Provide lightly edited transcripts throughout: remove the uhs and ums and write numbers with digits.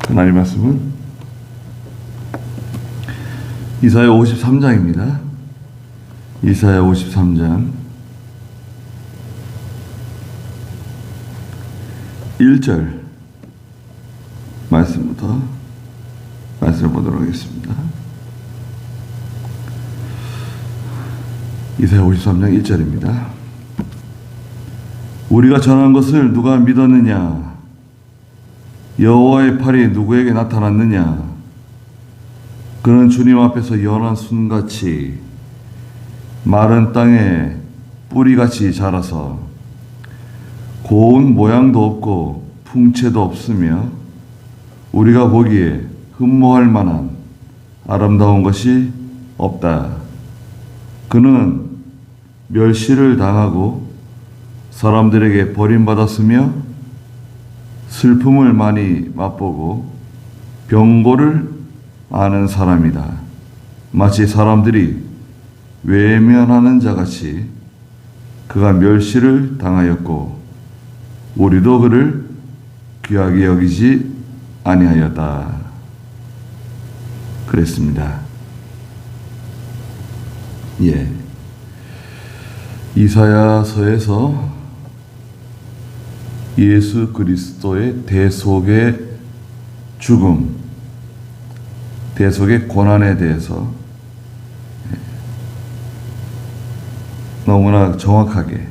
하나님 말씀은 이사야 53장입니다. 이사야 53장 1절 말씀부터 말씀을 보도록 하겠습니다. 이사야 53장 1절입니다. 우리가 전한 것을 누가 믿었느냐? 여호와의 팔이 누구에게 나타났느냐? 그는 주님 앞에서 연한 순같이 마른 땅에 뿌리같이 자라서 고운 모양도 없고 풍채도 없으며 우리가 보기에 흠모할 만한 아름다운 것이 없다. 그는 멸시를 당하고 사람들에게 버림받았으며 슬픔을 많이 맛보고 병고를 아는 사람이다. 마치 사람들이 외면하는 자같이 그가 멸시를 당하였고 우리도 그를 귀하게 여기지 아니하였다. 그랬습니다. 이사야서에서 예수 그리스도의 대속의 죽음, 대속의 고난에 대해서 너무나 정확하게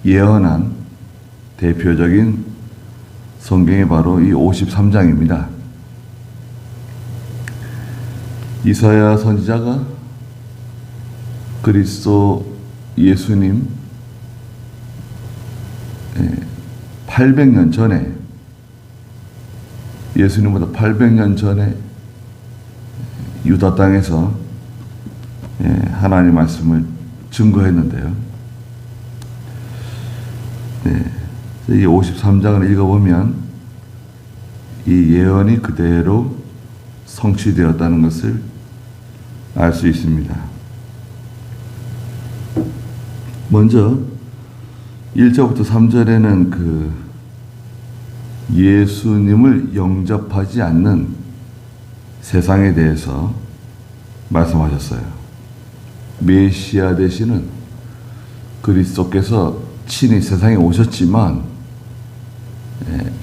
예언한 대표적인 성경이 바로 이 53장입니다. 이사야 선지자가 그리스도 예수님 800년 전에, 예수님보다 800년 전에 유다 땅에서 하나님 말씀을 증거했는데요. 이 53장을 읽어보면 이 예언이 그대로 성취되었다는 것을 알 수 있습니다. 먼저 1절부터 3절에는 그 예수님을 영접하지 않는 세상에 대해서 말씀하셨어요. 메시아 되시는 그리스도께서 친히 세상에 오셨지만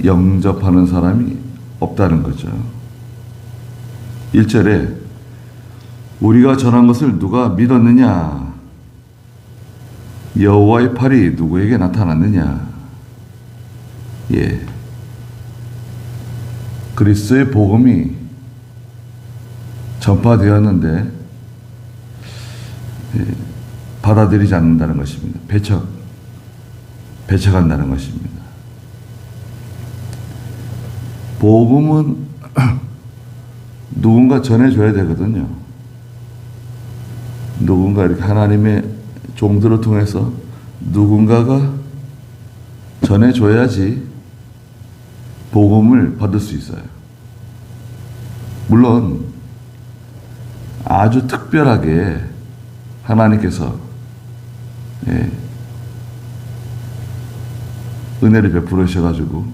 영접하는 사람이 없다는 거죠. 1절에 우리가 전한 것을 누가 믿었느냐? 여호와의 팔이 누구에게 나타났느냐? 그리스도의 복음이 전파되었는데 받아들이지 않는다는 것입니다. 배척한다는 것입니다. 복음은 누군가 전해줘야 되거든요. 누군가 이렇게 하나님의 종들을 통해서 누군가가 전해줘야지 복음을 받을 수 있어요. 물론 아주 특별하게 하나님께서 은혜를 베풀으셔가지고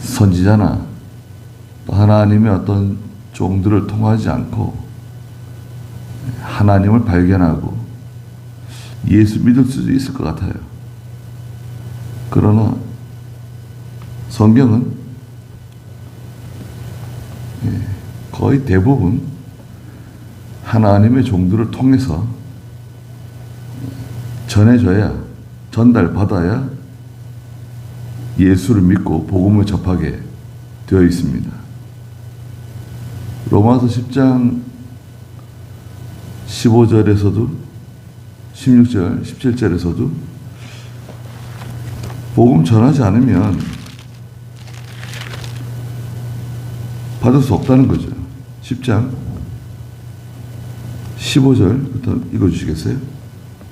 선지자나 또 하나님의 어떤 종들을 통하지 않고 하나님을 발견하고 예수 믿을 수도 있을 것 같아요. 그러나 성경은 거의 대부분 하나님의 종들을 통해서 전해줘야, 전달받아야 예수를 믿고 복음을 접하게 되어 있습니다. 로마서 10장 15절에서도 16절, 17절에서도 복음 전하지 않으면 받을 수 없다는 거죠. 10장 15절부터 읽어주시겠어요?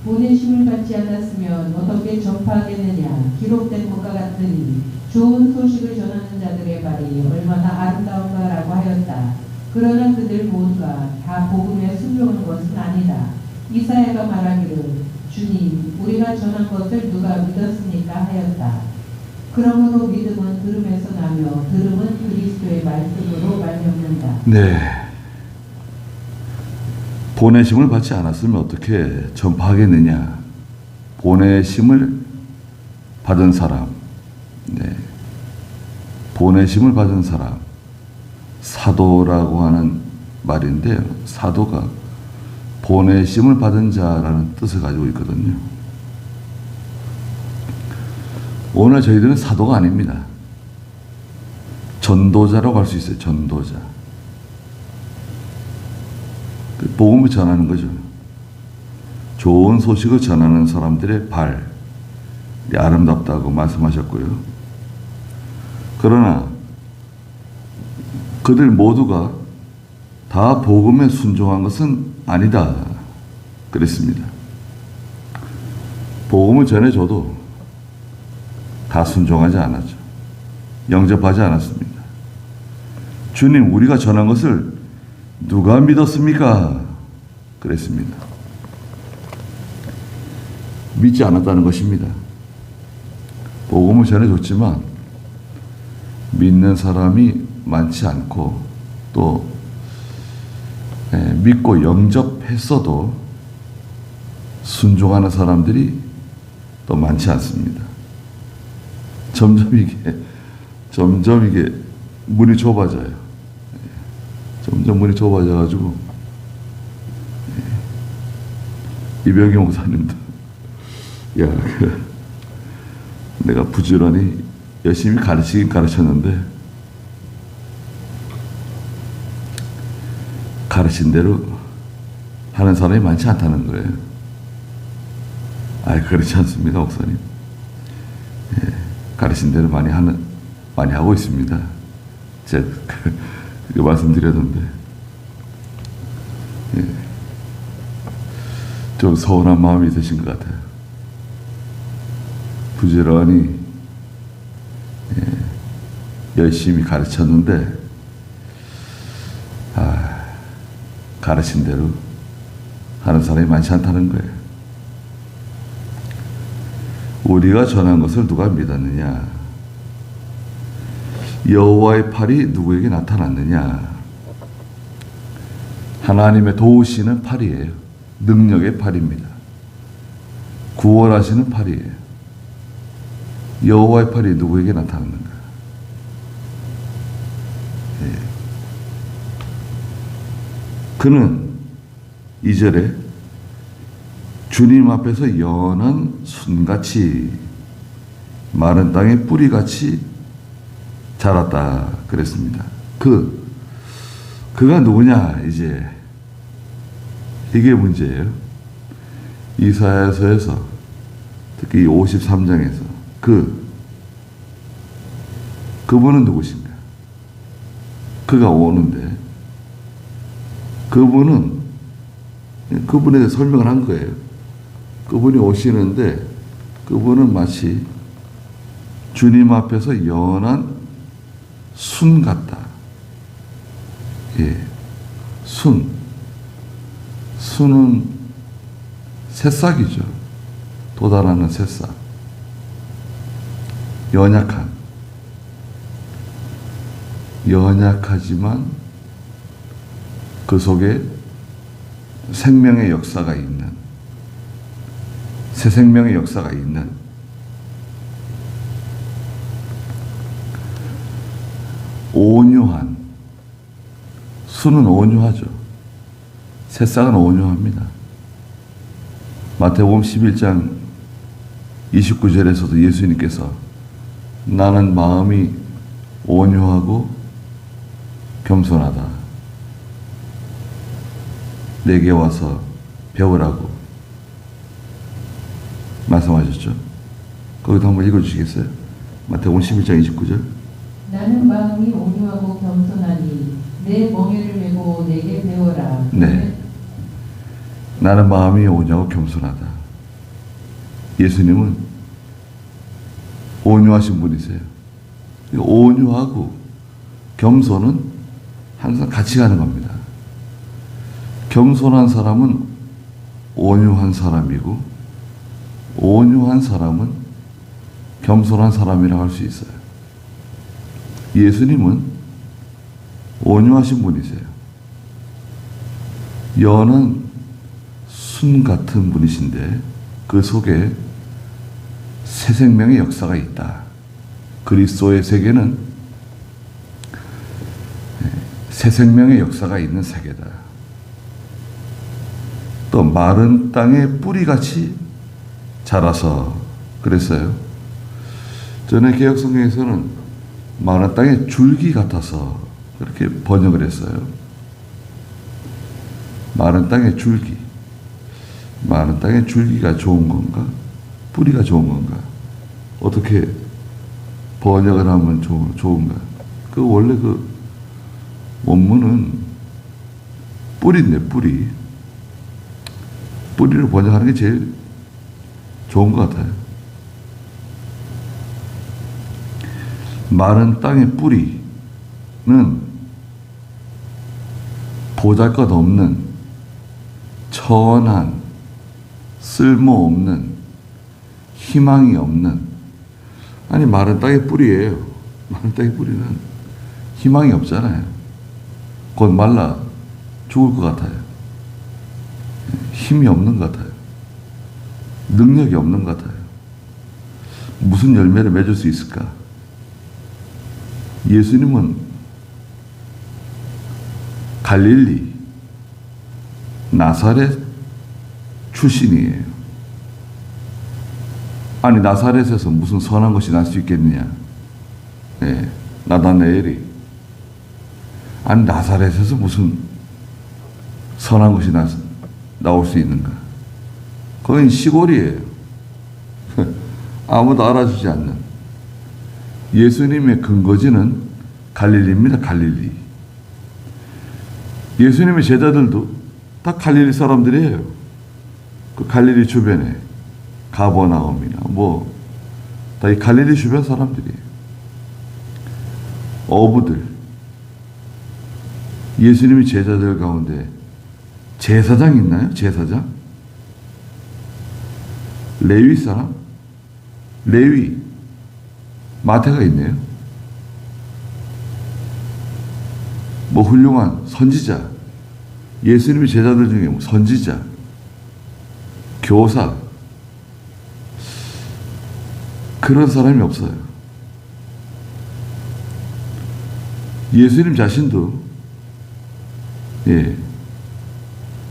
보내심을 받지 않았으면 어떻게 전파하겠느냐? 기록된 것과 같으니 좋은 소식을 전하는 자들의 발이 얼마나 아름다운가라고 하였다. 그러나 그들 모두가 다 복음에 순종한 것은 아니다. 이사야가 말하기를 주님 우리가 전한 것을 누가 믿었습니까 하였다. 그러므로 믿음은 들음에서 나며 전하며 들음은 그리스도의 말씀으로 말미암는다. 네. 보내심을 받지 않았으면 어떻게 전파하겠느냐? 보내심을 받은 사람, 네. 보내심을 받은 사람, 사도라고 하는 말인데요. 사도가 보내심을 받은 자라는 뜻을 가지고 있거든요. 오늘 저희들은 사도가 아닙니다. 전도자라고 할 수 있어요. 전도자. 복음을 전하는 거죠. 좋은 소식을 전하는 사람들의 발이 아름답다고 말씀하셨고요. 그러나 그들 모두가 다 복음에 순종한 것은 아니다 그랬습니다. 복음을 전해줘도 다 순종하지 않았죠. 영접하지 않았습니다. 주님, 우리가 전한 것을 누가 믿었습니까? 그랬습니다. 믿지 않았다는 것입니다. 복음을 전해줬지만 믿는 사람이 많지 않고 또 믿고 영접했어도 순종하는 사람들이 또 많지 않습니다. 점점 이게 문이 좁아져요. 점점 문이 좁아져가지고 이병희 목사님도 내가 부지런히 열심히 가르치긴 가르쳤는데 가르친 대로 하는 사람이 많지 않다는 거예요. 그렇지 않습니다, 목사님. 가르친 대로 많이 하고 있습니다. 제가 그렇게 말씀드렸는데 좀 서운한 마음이 드신 것 같아요. 부지런히 열심히 가르쳤는데 가르친 대로 하는 사람이 많지 않다는 거예요. 우리가 전한 것을 누가 믿었느냐? 여호와의 팔이 누구에게 나타났느냐? 하나님의 도우시는 팔이에요. 능력의 팔입니다. 구원하시는 팔이에요. 여호와의 팔이 누구에게 나타났는가? 그는 2절에 주님 앞에서 연한 순같이 마른 땅의 뿌리같이 자랐다 그랬습니다. 그가 누구냐? 이제 이게 문제예요. 이사야서에서 특히 53장에서 그분은 누구신가? 그가 오는데 그분에 대해 설명을 한 거예요. 그분이 오시는데 그분은 마치 주님 앞에서 연한 순 같다. 순은 새싹이죠. 돋아나는 새싹. 연약하지만 그 속에 생명의 역사가 있는, 새 생명의 역사가 있는 온유한, 순은 온유하죠. 새싹은 온유합니다. 마태복음 11장 29절에서도 예수님께서 나는 마음이 온유하고 겸손하다. 내게 와서 배우라고 말씀하셨죠. 거기도 한번 읽어주시겠어요? 마태복음 11장 29절. 나는 마음이 온유하고 겸손하니 내 멍에를 메고 내게 배워라. 네. 나는 마음이 온유하고 겸손하다. 예수님은 온유하신 분이세요. 온유하고 겸손은 항상 같이 가는 겁니다. 겸손한 사람은 온유한 사람이고 온유한 사람은 겸손한 사람이라고 할 수 있어요. 예수님은 온유하신 분이세요. 연은 순 같은 분이신데 그 속에 새 생명의 역사가 있다. 그리스도의 세계는 새 생명의 역사가 있는 세계다. 또 마른 땅에 뿌리같이 자라서 그랬어요. 전에 개혁성경에서는 마른 땅에 줄기 같아서 그렇게 번역을 했어요. 마른 땅에 줄기. 마른 땅에 줄기가 좋은 건가? 뿌리가 좋은 건가? 어떻게 번역을 하면 좋은가? 그 원래 그 원문은 뿌리인데 뿌리. 뿌리를 번역하는 게 제일 좋은 것 같아요. 마른 땅의 뿌리는 보잘것없는 천한 쓸모없는 희망이 없는 아니 마른 땅의 뿌리예요. 마른 땅의 뿌리는 희망이 없잖아요. 곧 말라 죽을 것 같아요. 힘이 없는 것 같아요. 능력이 없는 것 같아요. 무슨 열매를 맺을 수 있을까? 예수님은 갈릴리 나사렛 출신이에요. 아니 나사렛에서 무슨 선한 것이 날 수 있겠느냐? 네, 나다나엘이 아니 나사렛에서 무슨 선한 것이 나올 수 있는가? 거긴 시골이에요. 아무도 알아주지 않는 예수님의 근거지는 갈릴리입니다. 갈릴리. 예수님의 제자들도 다 갈릴리 사람들이에요. 그 갈릴리 주변에 가버나움이나 다 이 갈릴리 주변 사람들이에요. 어부들. 예수님의 제자들 가운데 제사장 있나요? 제사장? 레위 사람? 레위. 마태가 있네요. 훌륭한 선지자. 예수님의 제자들 중에 선지자. 교사. 그런 사람이 없어요. 예수님 자신도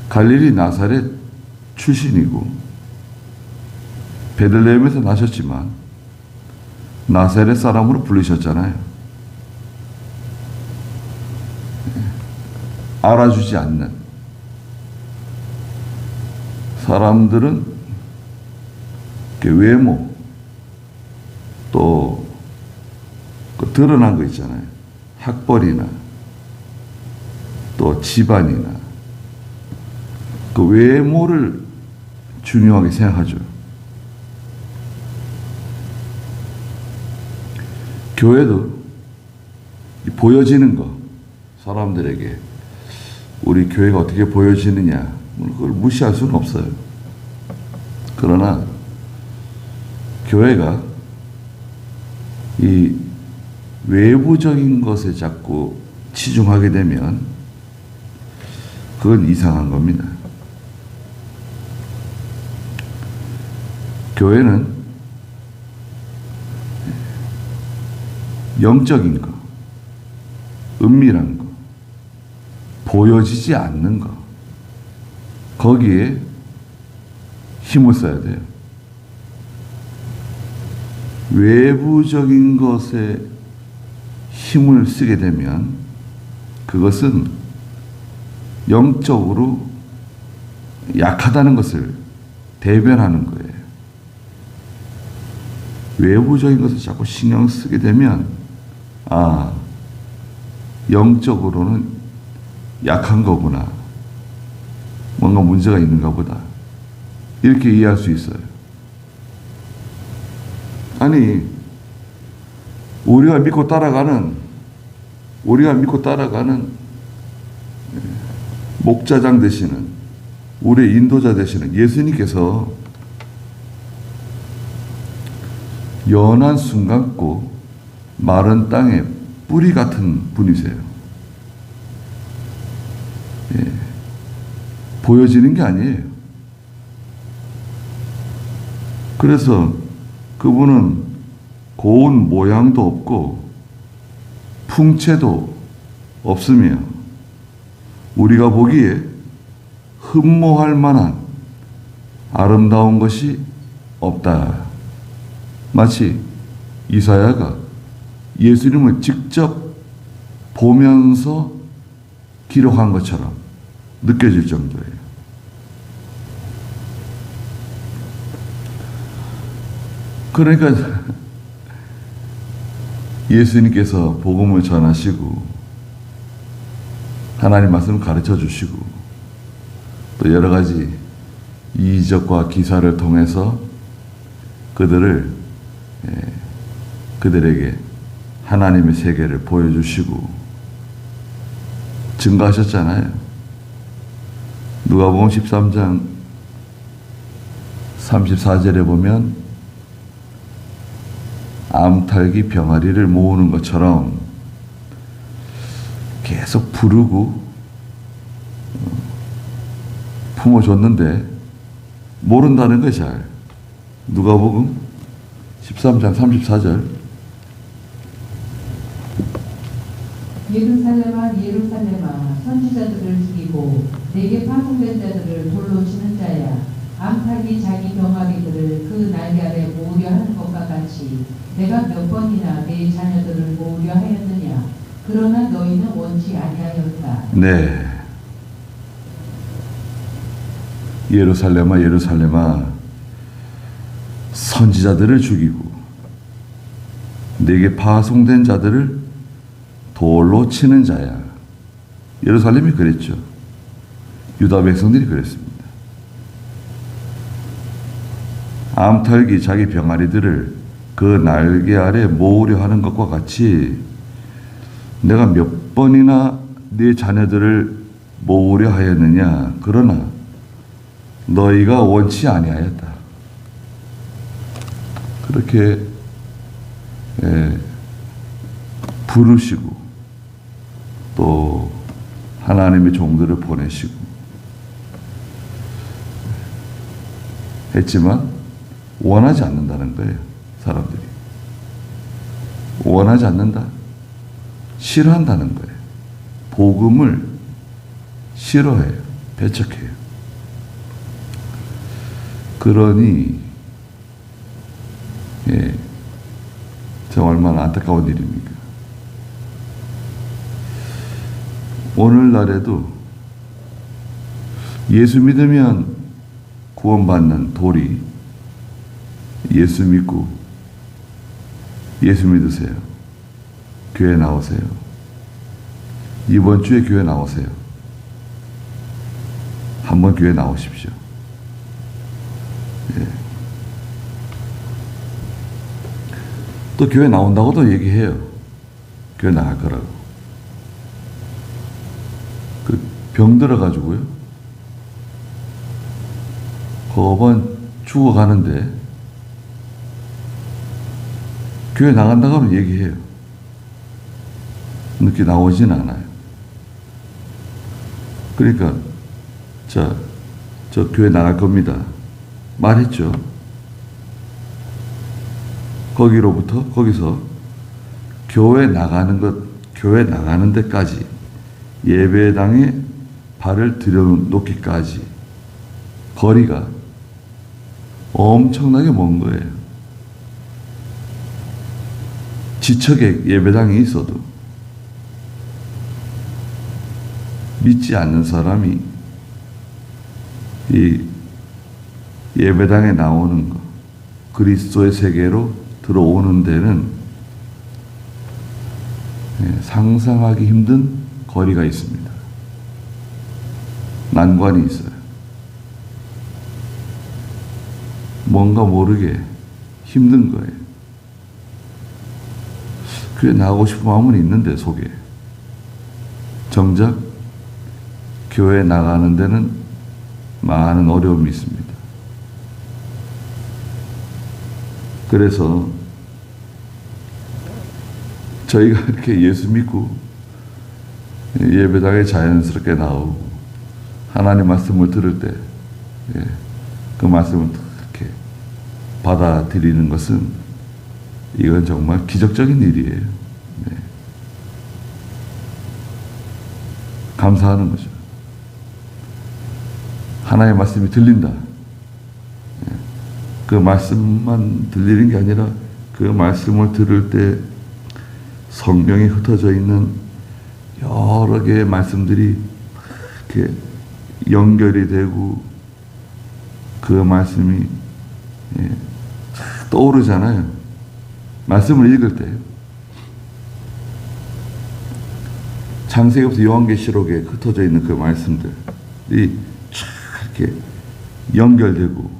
갈릴리 나사렛 출신이고 베들레헴에서 나셨지만 나사렛 사람으로 불리셨잖아요. 알아주지 않는 사람들은 외모 또 드러난 거 있잖아요. 학벌이나 또 집안이나 그 외모를 중요하게 생각하죠. 교회도 보여지는 거 사람들에게 우리 교회가 어떻게 보여지느냐 그걸 무시할 수는 없어요. 그러나 교회가 이 외부적인 것에 자꾸 치중하게 되면 그건 이상한 겁니다. 교회는 영적인 거, 은밀한 거, 보여지지 않는 거, 거기에 힘을 써야 돼요. 외부적인 것에 힘을 쓰게 되면 그것은 영적으로 약하다는 것을 대변하는 거예요. 외부적인 것을 자꾸 신경 쓰게 되면 영적으로는 약한 거구나. 뭔가 문제가 있는가 보다. 이렇게 이해할 수 있어요. 아니, 우리가 믿고 따라가는 목자장 되시는, 우리의 인도자 되시는 예수님께서 연한 순 같고 마른 땅에 뿌리 같은 분이세요. 예. 보여지는 게 아니에요. 그래서 그분은 고운 모양도 없고 풍채도 없으며 우리가 보기에 흠모할 만한 아름다운 것이 없다. 마치 이사야가 예수님을 직접 보면서 기록한 것처럼 느껴질 정도예요. 그러니까 예수님께서 복음을 전하시고 하나님 말씀을 가르쳐 주시고 또 여러 가지 이적과 기사를 통해서 그들에게 하나님의 세계를 보여주시고 증거하셨잖아요. 누가복음 13장 34절에 보면 암탈기 병아리를 모으는 것처럼 계속 부르고 품어줬는데 모른다는 거예요. 잘. 누가복음 13장 34절. 예루살렘아 예루살렘아 선지자들을 죽이고 내게 파송된 자들을 돌로 치는 자야, 암탉이 자기 병아리들을 그 날개 아래 모으려 하는 것과 같이 내가 몇 번이나 내 자녀들을 모으려 하였느냐. 그러나 너희는 원치 아니하였다. 네. 예루살렘아 예루살렘아 선지자들을 죽이고 내게 파송된 자들을 돌로 치는 자야. 예루살렘이 그랬죠. 유다 백성들이 그랬습니다. 암탉이 자기 병아리들을 그 날개 아래 모으려 하는 것과 같이 내가 몇 번이나 네 자녀들을 모으려 하였느냐. 그러나 너희가 원치 아니하였다. 그렇게 부르시고 또 하나님의 종들을 보내시고 했지만 원하지 않는다는 거예요. 사람들이 원하지 않는다. 싫어한다는 거예요. 복음을 싫어해요. 배척해요. 그러니 정말 얼마나 안타까운 일입니까? 오늘날에도 예수 믿으면 구원받는 도리, 예수 믿고 예수 믿으세요. 교회 나오세요. 이번 주에 교회 나오세요. 한번 교회 나오십시오. 예. 또 교회 나온다고도 얘기해요. 교회 나갈 거라고. 그 병 들어가지고요. 거반 죽어가는데 교회 나간다고 하면 얘기해요. 늦게 나오진 않아요. 그러니까 저 교회 나갈 겁니다. 말했죠. 거기서 교회 나가는 데까지 예배당에 발을 들여놓기까지 거리가 엄청나게 먼 거예요. 지척에 예배당이 있어도 믿지 않는 사람이 이 예배당에 나오는 거, 그리스도의 세계로 들어오는 데는 상상하기 힘든 거리가 있습니다. 난관이 있어요. 뭔가 모르게 힘든 거예요. 교회 나가고 싶은 마음은 있는데 속에 정작 교회 나가는 데는 많은 어려움이 있습니다. 그래서 저희가 이렇게 예수 믿고 예배당에 자연스럽게 나오고 하나님 말씀을 들을 때 그 말씀을 이렇게 받아들이는 것은 이건 정말 기적적인 일이에요. 네. 감사하는 거죠. 하나님의 말씀이 들린다. 그 말씀만 들리는 게 아니라 그 말씀을 들을 때 성경에 흩어져 있는 여러 개의 말씀들이 이렇게 연결이 되고 그 말씀이 떠오르잖아요. 말씀을 읽을 때 창세기부터 요한계시록에 흩어져 있는 그 말씀들이 쫙 이렇게 연결되고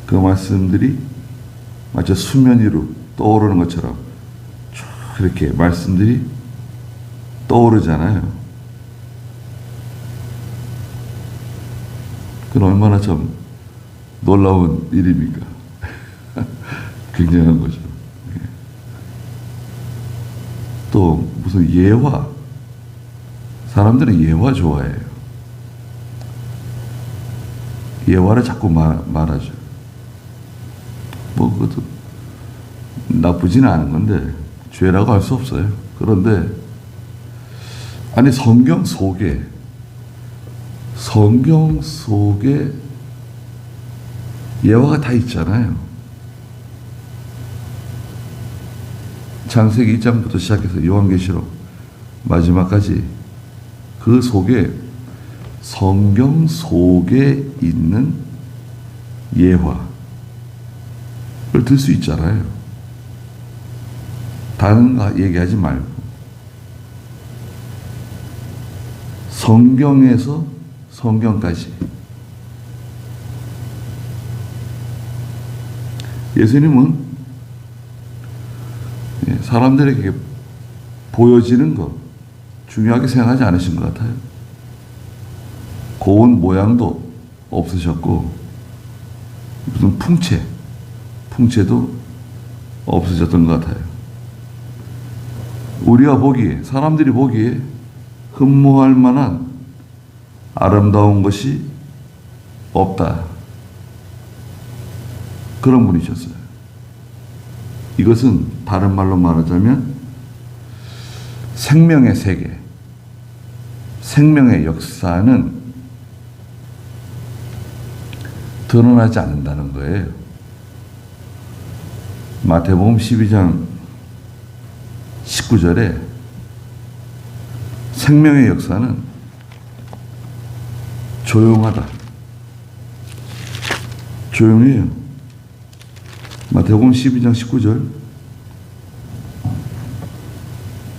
그 말씀들이 마치 수면 위로 떠오르는 것처럼 쫙 이렇게 말씀들이 떠오르잖아요. 그건 얼마나 참 놀라운 일입니까? 굉장한 거죠. 또 무슨 예화, 사람들은 예화 좋아해요. 예화를 자꾸 말하죠. 뭐 그것도 나쁘지는 않은 건데 죄라고 할 수 없어요. 그런데 아니 성경 속에 예화가 다 있잖아요. 창세기 1장부터 시작해서 요한계시록 마지막까지 그 속에 성경 속에 있는 예화를 들 수 있잖아요. 다른 거 얘기하지 말고 성경에서 성경까지 예수님은 사람들에게 보여지는 거 중요하게 생각하지 않으신 것 같아요. 고운 모양도 없으셨고 무슨 풍채도 없으셨던 것 같아요. 우리가 보기에, 사람들이 보기에 흠모할 만한 아름다운 것이 없다. 그런 분이셨어요. 이것은 다른 말로 말하자면 생명의 세계, 생명의 역사는 드러나지 않는다는 거예요. 마태복음 12장 19절에 생명의 역사는 조용하다. 조용해요. 마태복음 12장 19절.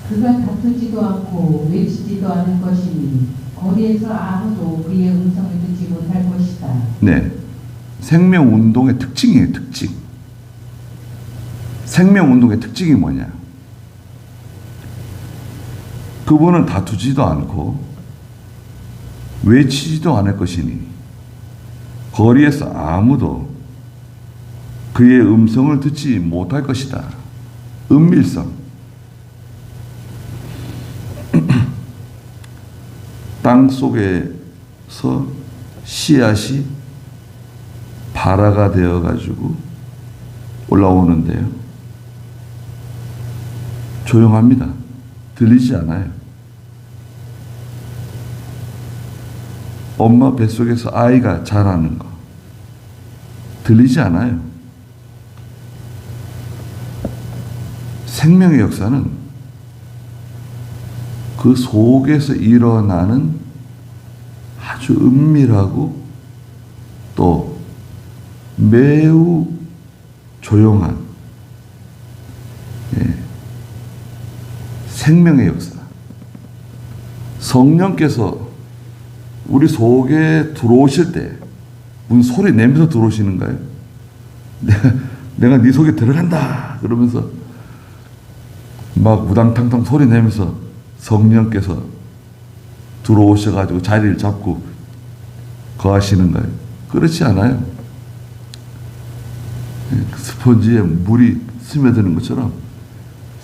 그가 다투지도 않고 외치지도 않을 것이니 거리에서 아무도 그의 음성을 듣지 못할 것이다. 네. 생명운동의 특징이에요. 특징. 생명운동의 특징이 뭐냐? 그분은 다투지도 않고 외치지도 않을 것이니 거리에서 아무도 그의 음성을 듣지 못할 것이다. 은밀성. 땅 속에서 씨앗이 발화가 되어가지고 올라오는데요. 조용합니다. 들리지 않아요. 엄마 뱃속에서 아이가 자라는 거 들리지 않아요. 생명의 역사는 그 속에서 일어나는 아주 은밀하고 또 매우 조용한 생명의 역사. 성령께서 우리 속에 들어오실 때 무슨 소리 내면서 들어오시는가요? 내가 네 속에 들어간다 그러면서 막 우당탕탕 소리 내면서 성령께서 들어오셔가지고 자리를 잡고 거하시는가요? 그렇지 않아요. 스펀지에 물이 스며드는 것처럼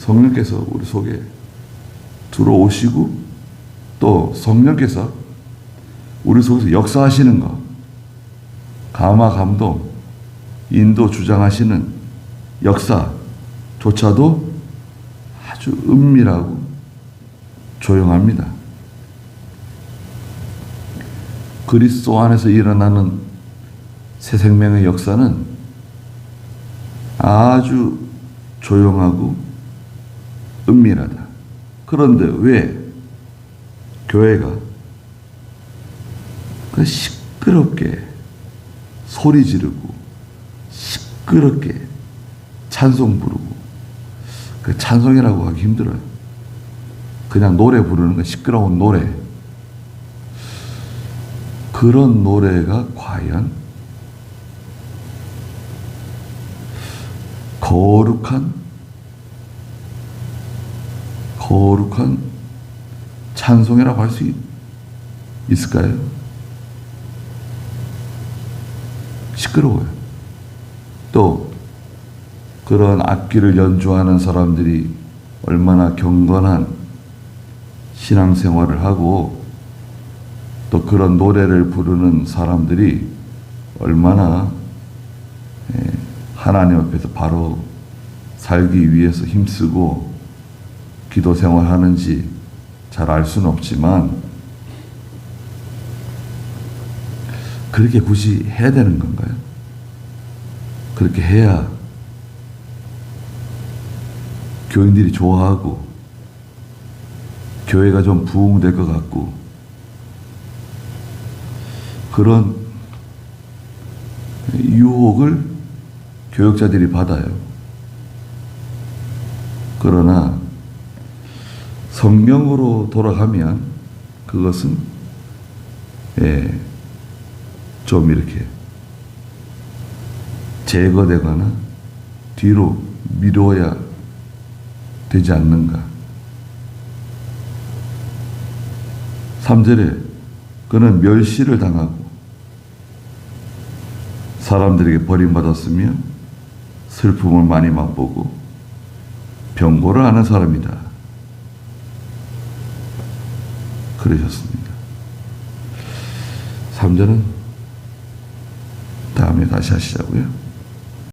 성령께서 우리 속에 들어오시고 또 성령께서 우리 속에서 역사하시는 것, 감화 감동, 인도 주장하시는 역사조차도 아주 은밀하고 조용합니다. 그리스도 안에서 일어나는 새 생명의 역사는 아주 조용하고 은밀하다. 그런데 왜 교회가 그 시끄럽게 소리 지르고 시끄럽게 찬송 부르고, 그 찬송이라고 하기 힘들어요. 그냥 노래 부르는 거, 시끄러운 노래. 그런 노래가 과연 거룩한 찬송이라고 할 수 있을까요? 시끄러워요. 또 그런 악기를 연주하는 사람들이 얼마나 경건한 신앙생활을 하고 또 그런 노래를 부르는 사람들이 얼마나 하나님 앞에서 바로 살기 위해서 힘쓰고 기도 생활하는지 잘 알 수는 없지만, 그렇게 굳이 해야 되는 건가요? 그렇게 해야 교인들이 좋아하고 교회가 좀 부흥될 것 같고, 그런 유혹을 교역자들이 받아요. 그러나 성경으로 돌아가면 그것은 좀 이렇게 제거되거나 뒤로 미뤄야 되지 않는가. 3절에 그는 멸시를 당하고 사람들에게 버림받았으며 슬픔을 많이 맛보고 병고를 하는 사람이다. 그러셨습니다. 3절은 다음에 다시 하시자고요.